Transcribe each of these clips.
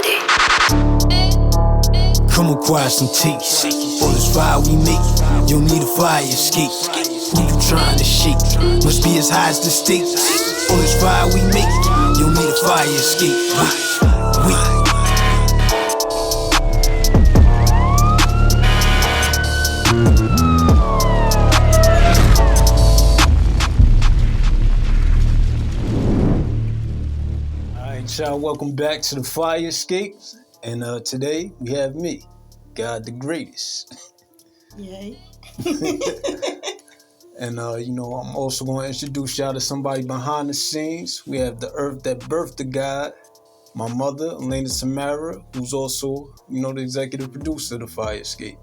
melody. Come acquire some taste. All this fire we make, you'll need a fire escape. Who you trying to shake? Must be as high as the stakes. All this fire we make, you'll need a fire escape. Wait. Alright, y'all, welcome back to the Fire Escape. And today we have me, God the Greatest. Yay. And I'm also going to introduce y'all to somebody behind the scenes. We have the earth that birthed the God, my mother, Elaina Tamara, who's also, the executive producer of the Fire Escape.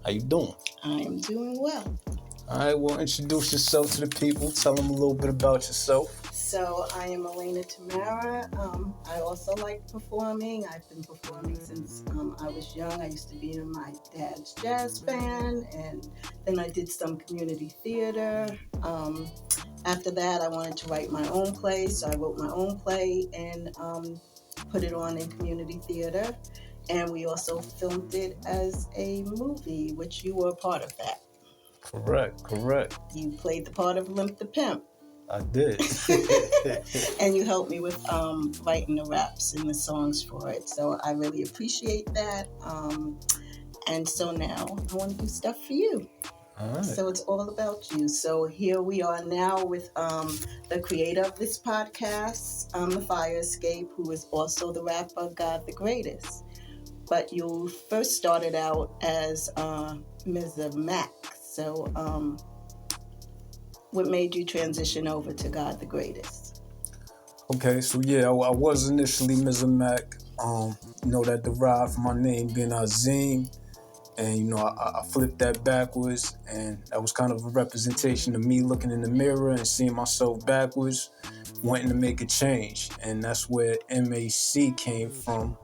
How you doing? I am doing well. All right, well, introduce yourself to the people. Tell them a little bit about yourself. So I am Elaina Tamara. I also like performing. I've been performing since I was young. I used to be in my dad's jazz band, and then I did some community theater. After that, I wanted to write my own play, so I wrote my own play and put it on in community theater. And we also filmed it as a movie, which you were a part of that. Correct. You played the part of Limp the Pimp. I did. And you helped me with writing the raps and the songs for it. So I really appreciate that. And so now I want to do stuff for you. All right. So it's all about you. So here we are now with the creator of this podcast, the Fire Escape, who is also the rapper God the Greatest. But you first started out as Ms. Mac. So what made you transition over to God the Greatest? Okay, so yeah, I was initially Ms. Mac. That derived from my name being Azim. And, I flipped that backwards, and that was kind of a representation of me looking in the mirror and seeing myself backwards, wanting to make a change. And that's where MAC came from,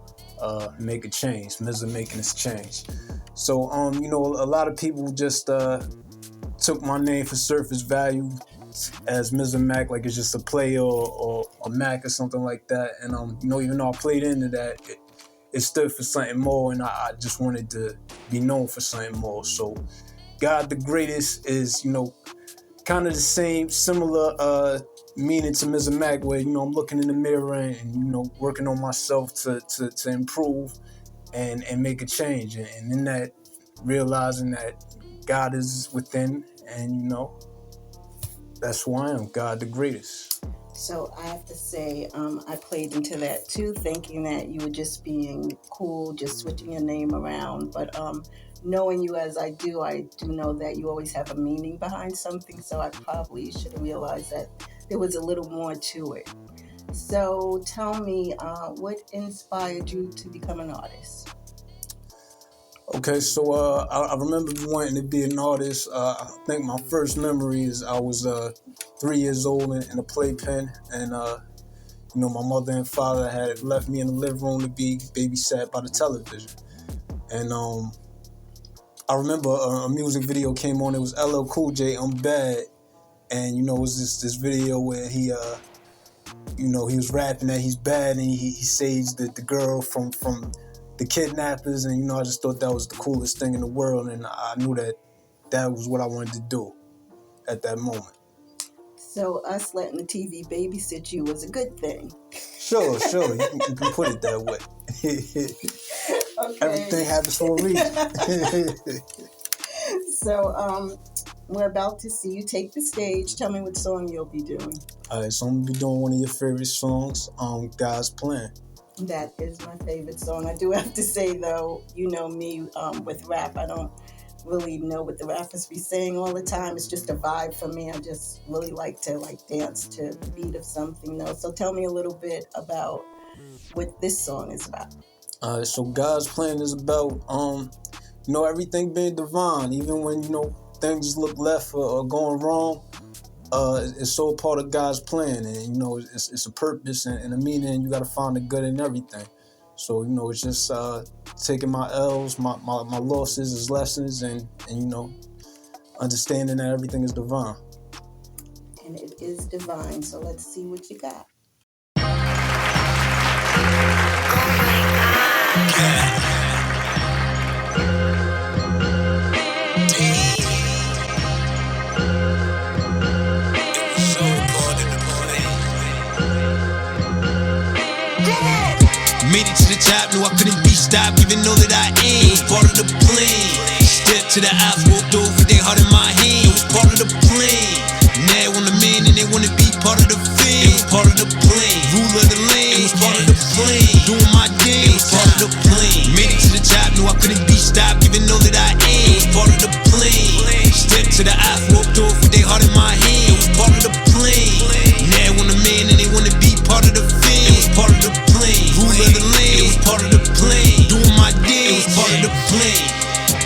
make a change, Ms. making this change. So, a lot of people just took my name for surface value as Ms. Mac, like it's just a play or a Mac or something like that. And, even though I played into that, it stood for something more, and I just wanted to be known for something more. So God the Greatest is, kind of the same, similar meaning to Ms. Mac, where, I'm looking in the mirror and working on myself to improve and make a change. And in that, realizing that God is within, and, that's who I am, God the Greatest. So I have to say, I played into that too, thinking that you were just being cool, just switching your name around. But knowing you as I do know that you always have a meaning behind something. So I probably should have realized that there was a little more to it. So tell me, what inspired you to become an artist? Okay, so I remember wanting to be an artist. I think my first memory is I was 3 years old in a playpen, and my mother and father had left me in the living room to be babysat by the television. And I remember a music video came on. It was LL Cool J, I'm Bad, and it was this video where he he was rapping that he's bad, and he saves the girl from the kidnappers, and I just thought that was the coolest thing in the world, and I knew that was what I wanted to do at that moment. So us letting the TV babysit you was a good thing. Sure, you can put it that way. Okay. Everything happens for a reason. So we're about to see you take the stage. Tell me what song you'll be doing. All right, so I'm gonna be doing one of your favorite songs, God's Plan. That is my favorite song. I do have to say, though, you know me with rap, I don't really know what the rappers be saying all the time. It's just a vibe for me. I just really like to dance to the beat of something, though. So tell me a little bit about what this song is about. All right, so God's Plan is about, everything being divine, even when, things look left or going wrong. It's all part of God's plan, and it's a purpose and a meaning, and you got to find the good in everything. So it's just taking my L's, my losses as lessons, and understanding that everything is divine. And it is divine. So let's see what you got. Oh my God. Made it to the top, knew I couldn't be stopped, even though that I ain't. It was part of the plan. Step to the ops, walked over with their heart in my hand. It was part of the plan. Now they want a man and they wanna be part of the fam. It was part of the plan. Rule of the land. It was part of the plan. Doing my dance. It was part of the plan. Made it to the top, knew I couldn't be stopped, even though that I ain't. It was part of the plan. Step to the ops, walked over with their heart in my hand. It was part of the plan. Now they want a man and they wanna be part of the fam. It was part of the plan. Rule of the land. It was part of the plan. Doing my dance. It was part of the plan.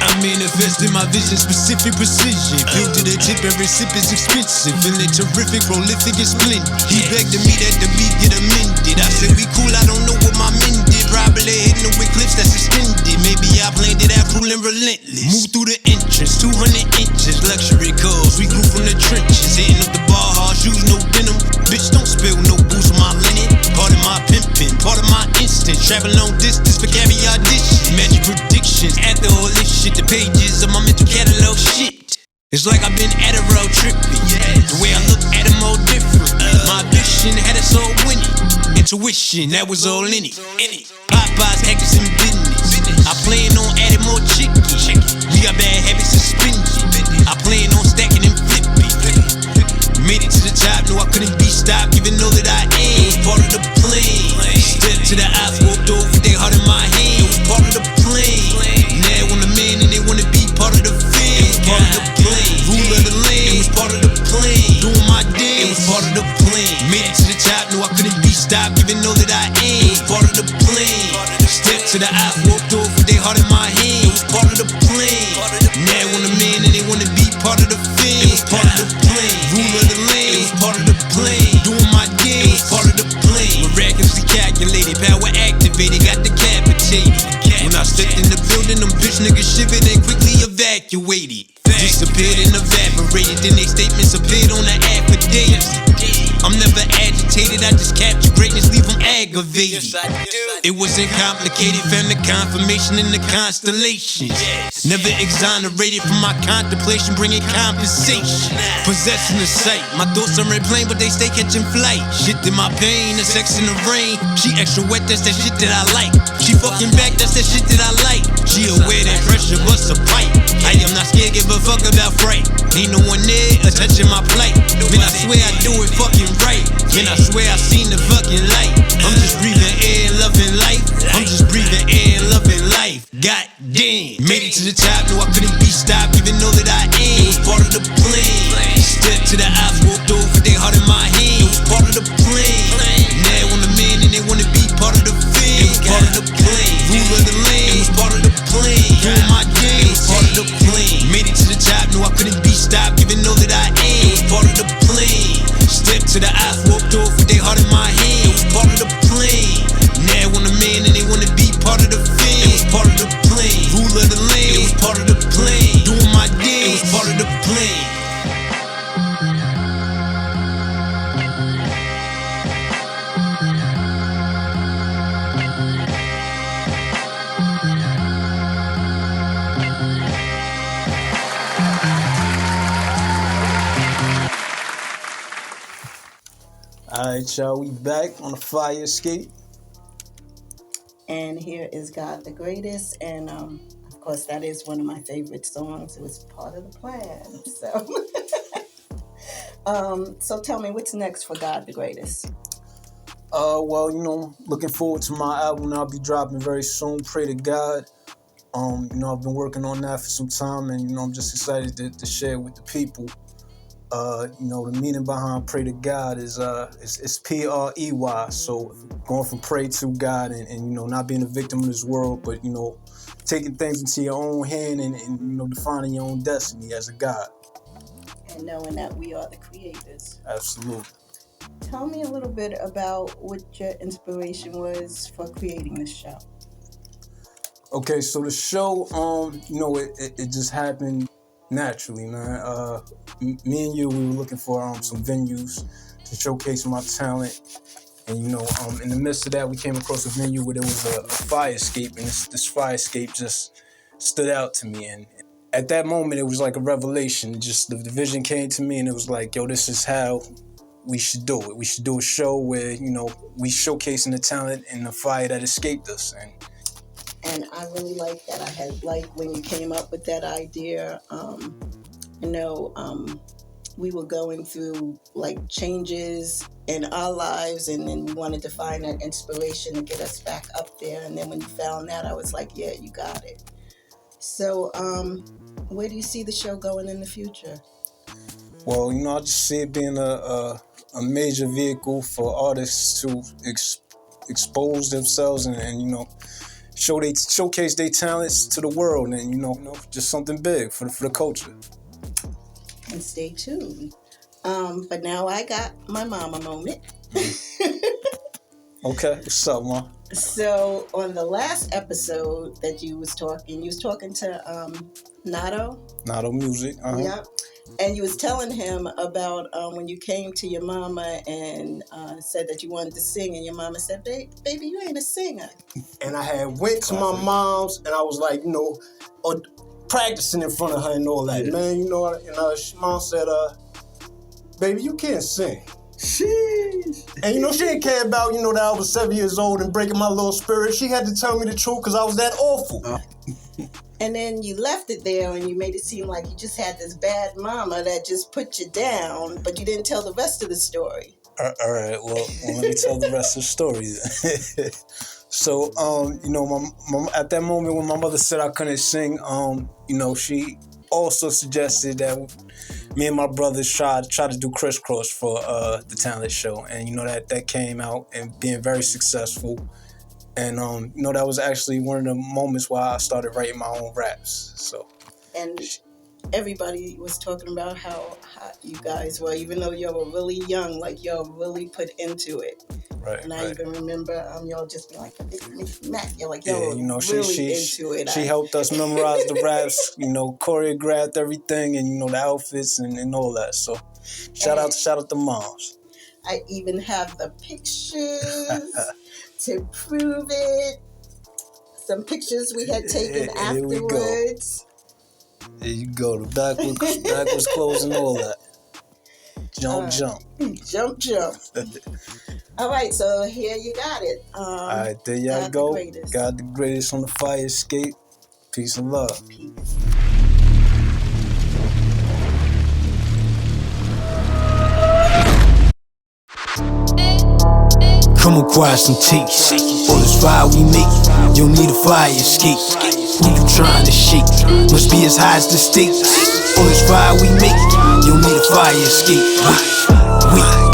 I manifested my vision, specific precision. Filled to the tip, every sip is expensive. Feeling terrific, prolific, and splendid. He begged to me that the beat get amended. I said we cool, I don't know what my men did. Probably hitting them with clips that's extended. Maybe I planned it out, cool and relentless. Moved through the entrance, 200 inches, luxury cars. We grew from the trenches, hitting up the bar, hard shoes, no denim. Bitch, don't spill no booze on my linen. Part of my pimping, part of my instinct. Travel long distance for caviar dishes. Magic predictions, after all this shit, the pages of my mental catalog shit. It's like I've been at a road tripping. The way I look at them all different. My vision had us all winning. Intuition, that was all in it. Popeyes, actors in business. I plan on adding more chicken. We got bad habits suspended. I plan on stacking and flipping. Made it to the top, knew I couldn't be stopped, even though that I ain't. It was part of the plan. Step to the ops, walked over with their heart in my hand. It was part of the plan. Now they want a man and they wanna be part of the fam. It was part of the plan. Rule of the land. It was part of the plan. Doing my dance. It was part of the plan. Made it to the top, knew I couldn't be stopped, even though that I ain't. It was part of the plan. Step to the ops, walked over with their heart in my hand. It was part of the plan. Now they want a man and they wanna be part of the fam. It was part of the plan. Rule of the land. It was part of the plan. Doing my dance. It was part of the plan. Miraculously calculated, power activated, got decapitated. When I stepped in the building, them bitch niggas shivered and quickly evacuated. Disappeared and evaporated, then they statements appeared on the affidavit. I'm never agitated, I just capture greatness, leave them aggravated. It wasn't complicated, found the confirmation in the constellations. Never exonerated from my contemplation, bringing compensation. Possessing the sight, my thoughts are plane, but they stay catching flight. Shit in my pain, the sex in the rain. She extra wet, that's that shit that I like. She fucking back, that's that shit that I like. She aware that pressure busts a pipe. I am not scared, give a fuck about fright. Ain't no one there, a touching my plight. Man, I swear I do it fucking right. Man, I swear I seen the fucking light. I'm just breathing air, loving life. I'm just breathing air, loving life. God damn. Made it to the top, knew I couldn't be stopped, even though that I ain't. It was part of the plan. Step to the ops, walked over with their heart in my hand. It was part of the plan. Now they want a man and they wanna be part of the fam. It was part of the plan. Rule of the land. It was part of the plan. Doing my dance. It was part of the plan. Made it to the top, knew I couldn't be stopped, even though that I ain't. It was part of the plan. Step to the ops, walked over with their heart in my hand. It was part of the plan. Now they want a man and they wanna be part of the fam. It was part of the plan. Rule of the land. It was part of the plan. Doing my dance. It was part of the plan. Alright, y'all, we back on the Fire Escape. And here is God the Greatest. And of course, that is one of my favorite songs. It was part of the plan. So tell me, what's next for God the Greatest? Well, looking forward to my album I'll be dropping very soon. Pray to God. I've been working on that for some time, and I'm just excited to share it with the people. The meaning behind pray to God is it's P-R-E-Y. So going from pray to God and not being a victim of this world, but taking things into your own hand and defining your own destiny as a God. And knowing that we are the creators. Absolutely. Tell me a little bit about what your inspiration was for creating this show. Okay, so the show, it just happened naturally, man. Me and you, we were looking for some venues to showcase my talent, and in the midst of that, we came across a venue where there was a fire escape, and this fire escape just stood out to me. And at that moment, it was like a revelation. Just the vision came to me, and it was like, yo, this is how we should do it. We should do a show where, you know, we showcasing the talent and the fire that escaped us. And I really like that. I had like when you came up with that idea. You know, we were going through like changes in our lives, and then we wanted to find that inspiration to get us back up there. And then when you found that, I was like, yeah, you got it. So, where do you see the show going in the future? Well, you know, I just see it being a major vehicle for artists to expose themselves and you know, showcase their talents to the world, and you know, just something big for the culture. And stay tuned. But now I got my mama moment. Okay, what's up, ma? So on the last episode that you was talking to Nato Music. Yeah. And you was telling him about when you came to your mama and said that you wanted to sing, and your mama said, baby, you ain't a singer. And I had went to my mom's, and I was like, you know, practicing in front of her and all that, man, you know, and mom said, baby, you can't sing. Sheesh. And you know, she didn't care about, you know, that I was 7 years old and breaking my little spirit. She had to tell me the truth because I was that awful. And then you left it there and you made it seem like you just had this bad mama that just put you down, but you didn't tell the rest of the story. All right, well, let me tell the rest of the story then. So, you know, at that moment when my mother said I couldn't sing, you know, she also suggested that me and my brothers try to do crisscross for the talent show, and you know that came out and being very successful, and you know that was actually one of the moments where I started writing my own raps. So, and everybody was talking about how hot you guys were, even though y'all were really young, like y'all really put into it. Right. And I even remember y'all just being like, Mac, you're like, y'all yeah, you know, really into it. She helped us memorize the raps, you know, choreographed everything, and you know the outfits and all that. So shout out to moms. I even have the pictures to prove it. Some pictures we had taken afterwards. There you go. The backwards clothes and all that. Jump. Jump. All right, so here you got it. All right, there y'all go. God the greatest on the Fire Escape. Peace and love. Peace. Come acquire some taste. All this fire we make, you'll need a fire escape. Who you trying to shake? Must be as high as the stakes. All this fire we make, you'll need a fire escape. Wait.